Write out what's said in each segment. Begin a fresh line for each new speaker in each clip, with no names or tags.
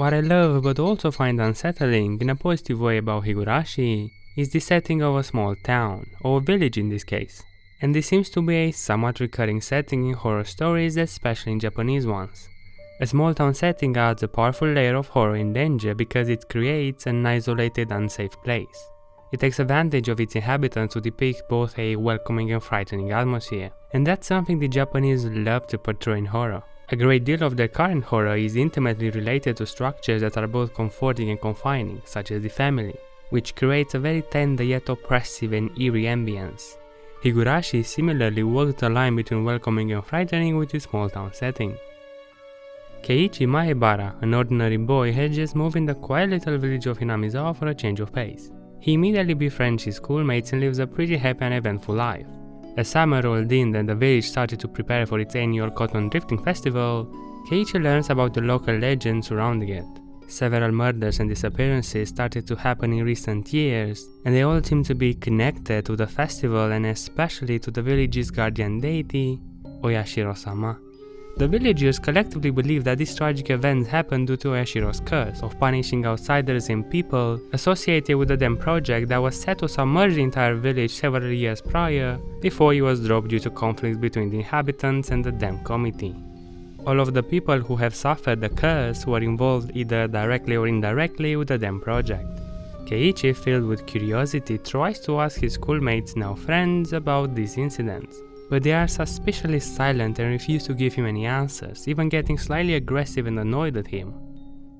What I love but also find unsettling in a positive way about Higurashi is the setting of a small town, or village in this case. And this seems to be a somewhat recurring setting in horror stories, especially in Japanese ones. A small town setting adds a powerful layer of horror and danger because it creates an isolated, unsafe place. It takes advantage of its inhabitants to depict both a welcoming and frightening atmosphere, and that's something the Japanese love to portray in horror. A great deal of their current horror is intimately related to structures that are both comforting and confining, such as the family, which creates a very tender yet oppressive and eerie ambience. Higurashi similarly walks the line between welcoming and frightening with his small town setting. Keiichi Maebara, an ordinary boy, had just moved in the quiet little village of Hinamizawa for a change of pace. He immediately befriends his schoolmates and lives a pretty happy and eventful life. As summer rolled in and the village started to prepare for its annual cotton drifting festival, Keiichi learns about the local legends surrounding it. Several murders and disappearances started to happen in recent years, and they all seem to be connected to the festival and especially to the village's guardian deity, Oyashiro-sama. The villagers collectively believe that these tragic events happened due to Shiro'S Curse of punishing outsiders and people associated with the dam project that was set to submerge the entire village several years prior, before it was dropped due to conflicts between the inhabitants and the dam committee. All of the people who have suffered the curse were involved either directly or indirectly with the dam project. Keiichi, filled with curiosity, tries to ask his schoolmates, now friends, about these incidents, but they are suspiciously silent and refuse to give him any answers, even getting slightly aggressive and annoyed at him.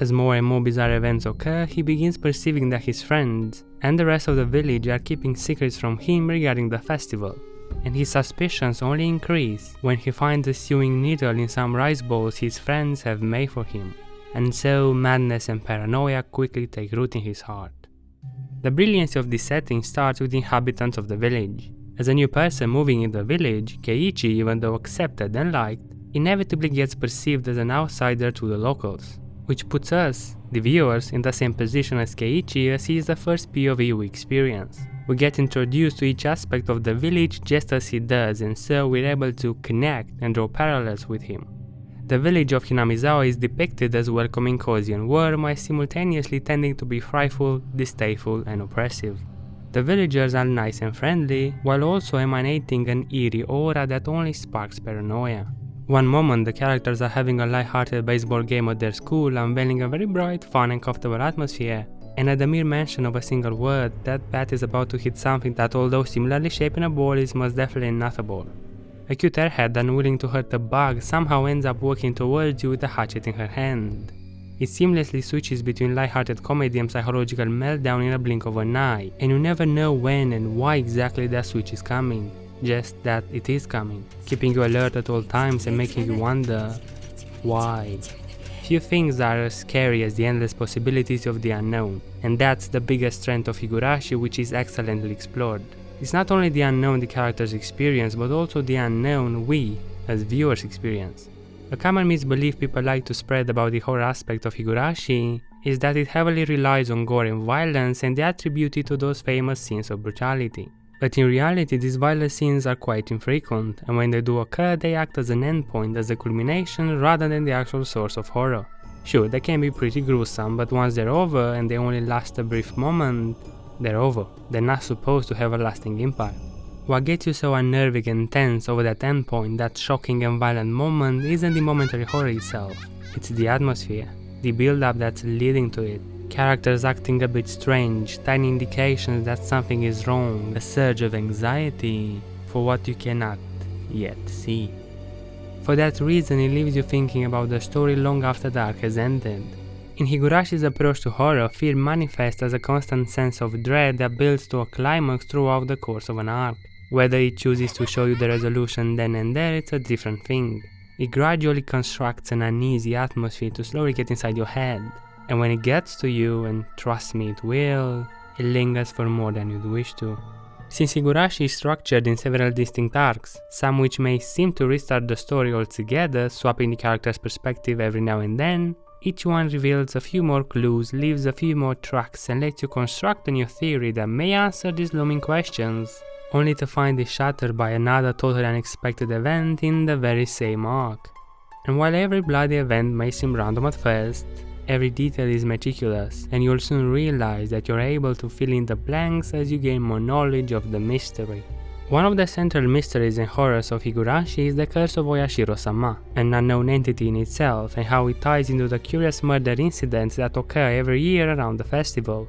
As more and more bizarre events occur, he begins perceiving that his friends and the rest of the village are keeping secrets from him regarding the festival, and his suspicions only increase when he finds a sewing needle in some rice bowls his friends have made for him, and so madness and paranoia quickly take root in his heart. The brilliance of this setting starts with the inhabitants of the village. As a new person moving in the village, Keiichi, even though accepted and liked, inevitably gets perceived as an outsider to the locals, which puts us, the viewers, in the same position as Keiichi as he is the first POV we experience. We get introduced to each aspect of the village just as he does, and so we're able to connect and draw parallels with him. The village of Hinamizawa is depicted as welcoming, cozy and warm, while simultaneously tending to be frightful, distasteful and oppressive. The villagers are nice and friendly, while also emanating an eerie aura that only sparks paranoia. One moment the characters are having a light-hearted baseball game at their school, unveiling a very bright, fun and comfortable atmosphere, and at the mere mention of a single word, that bat is about to hit something that, although similarly shaped in a ball, is most definitely not a ball. A cute airhead, unwilling to hurt the bug, somehow ends up walking towards you with a hatchet in her hand. It seamlessly switches between light-hearted comedy and psychological meltdown in a blink of an eye, and you never know when and why exactly that switch is coming, just that it is coming, keeping you alert at all times and making you wonder, why? Few things are as scary as the endless possibilities of the unknown, and that's the biggest strength of Higurashi, which is excellently explored. It's not only the unknown the characters experience, but also the unknown we, as viewers, experience. A common misbelief people like to spread about the horror aspect of Higurashi is that it heavily relies on gore and violence, and they attribute it to those famous scenes of brutality. But in reality, these violent scenes are quite infrequent, and when they do occur, they act as an endpoint, as a culmination, rather than the actual source of horror. Sure, they can be pretty gruesome, but once they're over, and they only last a brief moment, they're over. They're not supposed to have a lasting impact. What gets you so unnerving and tense over that endpoint, that shocking and violent moment, isn't the momentary horror itself. It's the atmosphere, the build-up that's leading to it. Characters acting a bit strange, tiny indications that something is wrong, a surge of anxiety for what you cannot yet see. For that reason, it leaves you thinking about the story long after the arc has ended. In Higurashi's approach to horror, fear manifests as a constant sense of dread that builds to a climax throughout the course of an arc. Whether it chooses to show you the resolution then and there, it's a different thing. It gradually constructs an uneasy atmosphere to slowly get inside your head, and when it gets to you, and trust me it will, it lingers for more than you'd wish to. Since Higurashi is structured in several distinct arcs, some which may seem to restart the story altogether, swapping the character's perspective every now and then, each one reveals a few more clues, leaves a few more tracks, and lets you construct a new theory that may answer these looming questions, only to find it shattered by another totally unexpected event in the very same arc. And while every bloody event may seem random at first, Every detail is meticulous, and you'll soon realize that you're able to fill in the blanks as you gain more knowledge of the mystery. One of the central mysteries and horrors of Higurashi is the Curse of Oil Shirishama, an unknown entity in itself, and how it ties into the curious murder incidents that occur every year around the festival.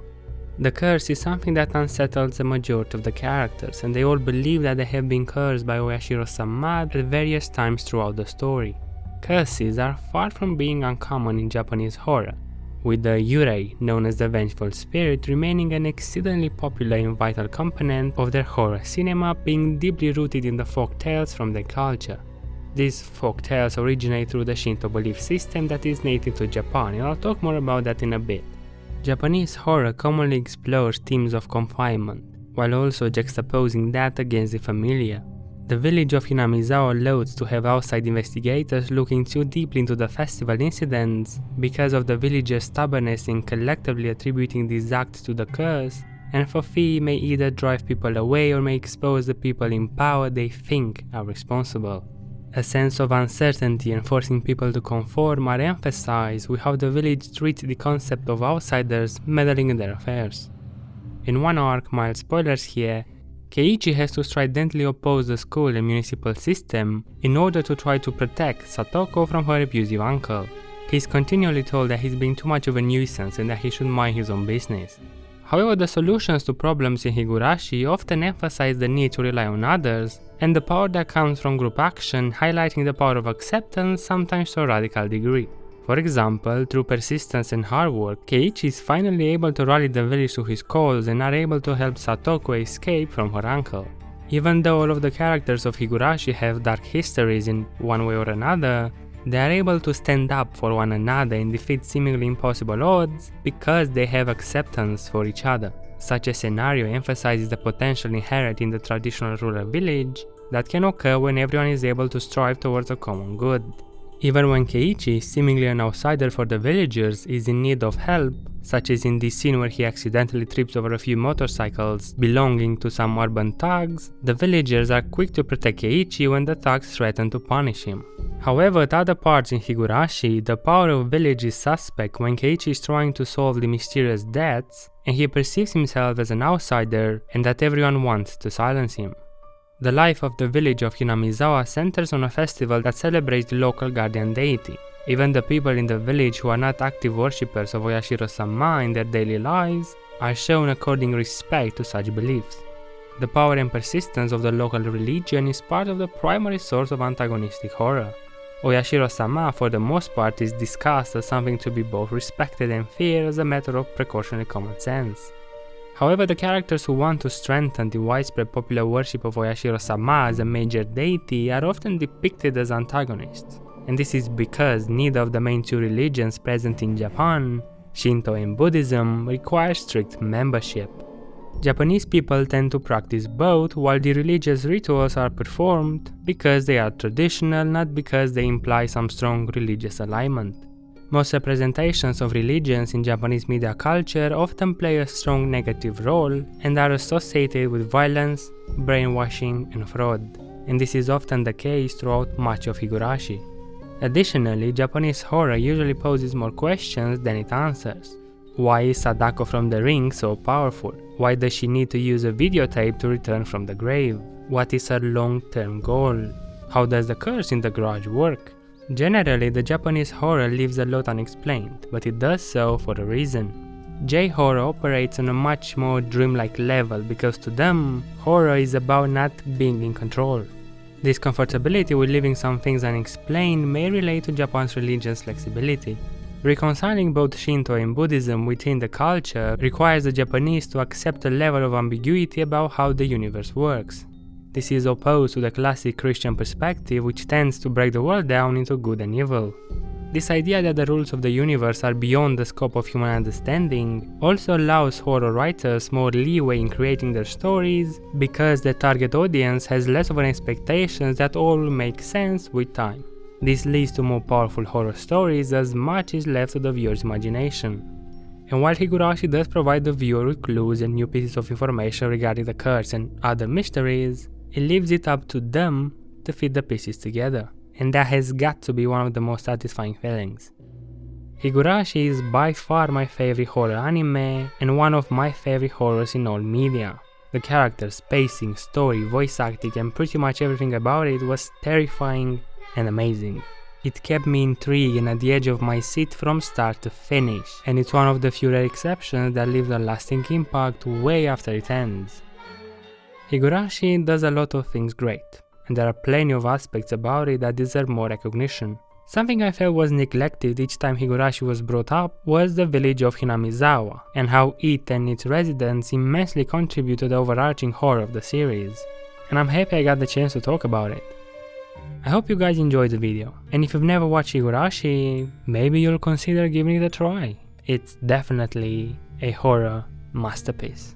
The curse is something that unsettles the majority of the characters, and they all believe that they have been cursed by Oil Shirishama at various times throughout the story. Curses are far from being uncommon in Japanese horror, with the yurei, known as the vengeful spirit, remaining an exceedingly popular and vital component of their horror cinema, being deeply rooted in the folk tales from their culture. These folk tales originate through the Shinto belief system that is native to Japan, and I'll talk more about that in a bit. Japanese horror commonly explores themes of confinement, while also juxtaposing that against the familiar. The village of Hinamizawa loathes to have outside investigators looking too deeply into the festival incidents because of the villagers' stubbornness in collectively attributing these acts to the curse, and for fee may either drive people away or may expose the people in power they think are responsible. A sense of uncertainty and forcing people to conform are emphasized with how the village treats the concept of outsiders meddling in their affairs. In one arc, mild spoilers here, Keiichi has to stridently oppose the school and municipal system in order to try to protect Satoko from her abusive uncle. He's continually told that he's being too much of a nuisance and that he should mind his own business. However, the solutions to problems in Higurashi often emphasize the need to rely on others, and the power that comes from group action, highlighting the power of acceptance, sometimes to a radical degree. For example, through persistence and hard work, Keiichi is finally able to rally the village to his cause and are able to help Satoko escape from her uncle. Even though all of the characters of Higurashi have dark histories in one way or another, they are able to stand up for one another and defeat seemingly impossible odds because they have acceptance for each other. Such a scenario emphasizes the potential inherent in the traditional rural village that can occur when everyone is able to strive towards a common good. Even when Keiichi, seemingly an outsider for the villagers, is in need of help, such as in this scene where he accidentally trips over a few motorcycles belonging to some urban thugs, the villagers are quick to protect Keiichi when the thugs threaten to punish him. However, at other parts in Higurashi, the power of village is suspect when Keiichi is trying to solve the mysterious deaths, and he perceives himself as an outsider and that everyone wants to silence him. The life of the village of Hinamizawa centers on a festival that celebrates the local guardian deity. Even the people in the village who are not active worshippers of Oil Shirishama in their daily lives are shown according respect to such beliefs. The power and persistence of the local religion is part of the primary source of antagonistic horror. Oil Shirishama, for the most part, is discussed as something to be both respected and feared as a matter of precautionary common sense. However, the characters who want to strengthen the widespread popular worship of Oil Shirishama as a major deity are often depicted as antagonists, and this is because neither of the main two religions present in Japan, Shinto and Buddhism, require strict membership. Japanese people tend to practice both, while the religious rituals are performed because they are traditional, not because they imply some strong religious alignment. Most representations of religions in Japanese media culture often play a strong negative role and are associated with violence, brainwashing, and fraud, and this is often the case throughout much of Higurashi. Additionally, Japanese horror usually poses more questions than it answers. Why is Sadako from the Ring so powerful? Why does she need to use a videotape to return from the grave? What is her long-term goal? How does the curse in the garage work? Generally, the Japanese horror leaves a lot unexplained, but it does so for a reason. J-horror operates on a much more dreamlike level because to them, horror is about not being in control. This comfortability with leaving some things unexplained may relate to Japan's religious flexibility. Reconciling both Shinto and Buddhism within the culture requires the Japanese to accept a level of ambiguity about how the universe works. This is opposed to the classic Christian perspective, which tends to break the world down into good and evil. This idea that the rules of the universe are beyond the scope of human understanding also allows horror writers more leeway in creating their stories because the target audience has less of an expectation that all will make sense with time. This leads to more powerful horror stories as much is left to the viewer's imagination. And while Higurashi does provide the viewer with clues and new pieces of information regarding the curse and other mysteries, it leaves it up to them to fit the pieces together, and that has got to be one of the most satisfying feelings. Higurashi is by far my favorite horror anime and one of my favorite horrors in all media. The characters, pacing, story, voice acting and pretty much everything about it was terrifying and amazing. It kept me intrigued and at the edge of my seat from start to finish, and it's one of the few rare exceptions that leaves a lasting impact way after it ends. Higurashi does a lot of things great, and there are plenty of aspects about it that deserve more recognition. Something I felt was neglected each time Higurashi was brought up was the village of Hinamizawa, and how it and its residents immensely contribute to the overarching horror of the series, and I'm happy I got the chance to talk about it. I hope you guys enjoyed the video, and if you've never watched Higurashi, maybe you'll consider giving it a try. It's definitely a horror masterpiece.